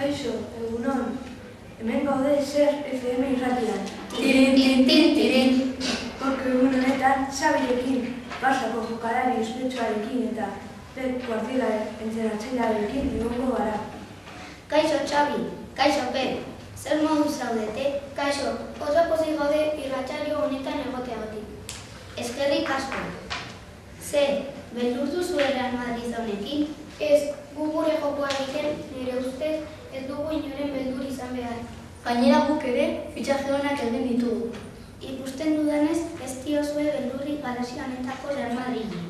Kaixo, egunon. Hemen gaude Zer FM irratian. Tirin, tin, tin, tirin. Gorko egun honetan, Xabirekin, Barçako jokalari ospetsuarekin eta Pep Guardiola entrenatzailea egongo gara. Kaixo, Xabi. Kaixo, Pep. Zer modu zaudete? Kaixo, oso pozik gaude irratsaio honetan egoteagatik. Eskerrik asko. Ze, beldurtu zuen Real Madrid honekin? Ez, gu gure jokoa egiten, nire ustez, ez dugu inoren beldur izan behar. Gainera guk ere, fitxaje onak egin ditugu. Ikusten dudanez, ez diozue beldurrik garazi honetako Real Madridi.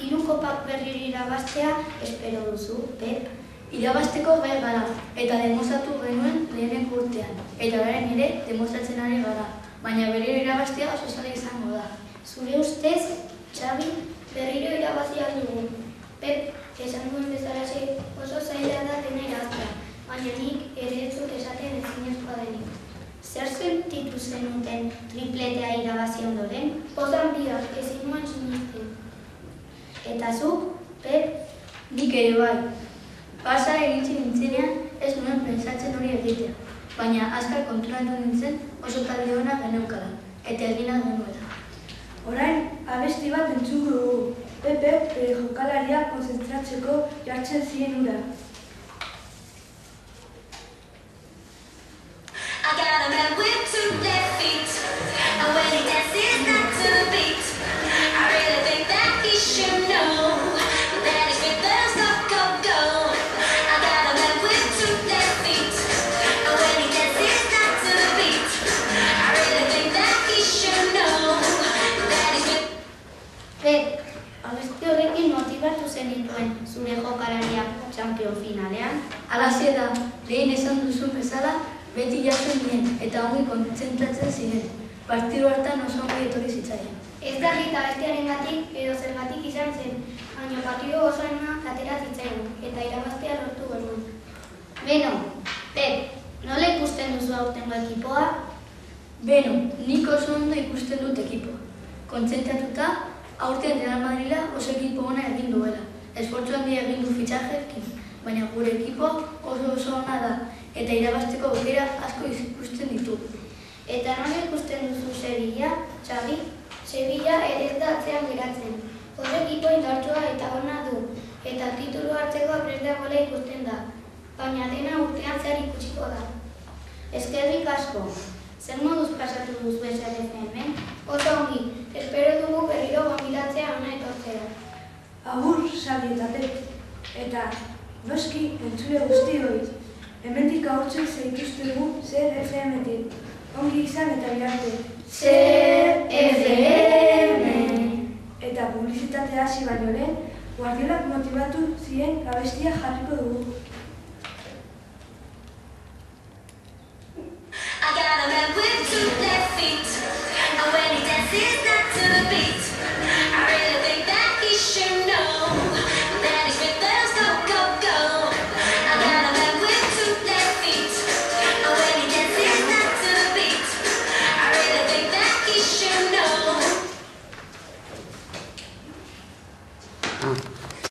3 kopak berriro irabaztea espero duzu, Pep? Irabazteko gai gara, eta demostratu genuen lehenengo urtean. Eta orain ere, demostratzen ari gara. Baina berriro irabaztea oso zaila izango da. Zure ustez, Xabi, berriro irabazia dugu. Pep, esan duen bezalaxe oso zaila da dena irabaztea, baina nik ere ez dut esaten ezinezkoa denik. Zer sentitu zenuten tripletea irabazi ondoren? Poz handia, ezin nuen sinisten. Eta zuk, Pep? Nik ere bai. Barça iritsi nintzenean ez nuen pentsatzen hori egitea. Baina azkar konturatu nintzen oso talde ona geneukala, eta egina genuela. Orain, abesti bat entzungo dugu. Pepe bere jokalaria konzentratzeko jartzen zien ura. I got a man with 2 left feet, and when he dances not to the beat, I really think that he should know that his rhythm's not go-go. I got a man with 2 left feet, and when he dances not to the beat, I really think that he should know that his rhythm. Pep, abesti horrekin motibatu zenituen zure jokalaria Champion finalean? Halaxe da, lehen esan duzun bezala, beti jatzen dien eta ongi kontzentratzen ziren. Partidu hartan oso ongi etorri zitzaien. Ez da gita bestearengatik edo zergatik izan zen, baina partidu osoena atera zitzaigun eta irabaztea lortu genuen. Beno, Pep, nola ikusten duzu aurtengo ekipoa? Beno, nik oso ondo ikusten dut ekipoa. Kontzentratuta, aurten Real Madrila oso ekipo ona egin duela. Esfortzu handia egin du fitxajeekin, baina gure ekipo oso ona da, eta irabazteko aukera asko ikusten ditugu. Eta nola ikusten duzu Sevilla, Xabi? Sevilla ere ez da atzean geratzen. Oso ekipo indartsua eta ona du, eta titulu hartzeko prest dagoela ikusten da, baina dena urtean zehar ikusiko da. Eskerrik asko. Zer moduz pasatu duzu SRFM? Oso ongi, espero dugu berriro gonbidatzea hona etortzera. Agur, Xabi eta Pep. Eta, noski, entzule guztioi. Hemendik ahortzen zaituztegu Zer FM-tik. Ongi izan eta birarte. Zer FM! Eta publizitatea hasi baino lehen, Guardiolak motibatu zien abestia jarriko dugu.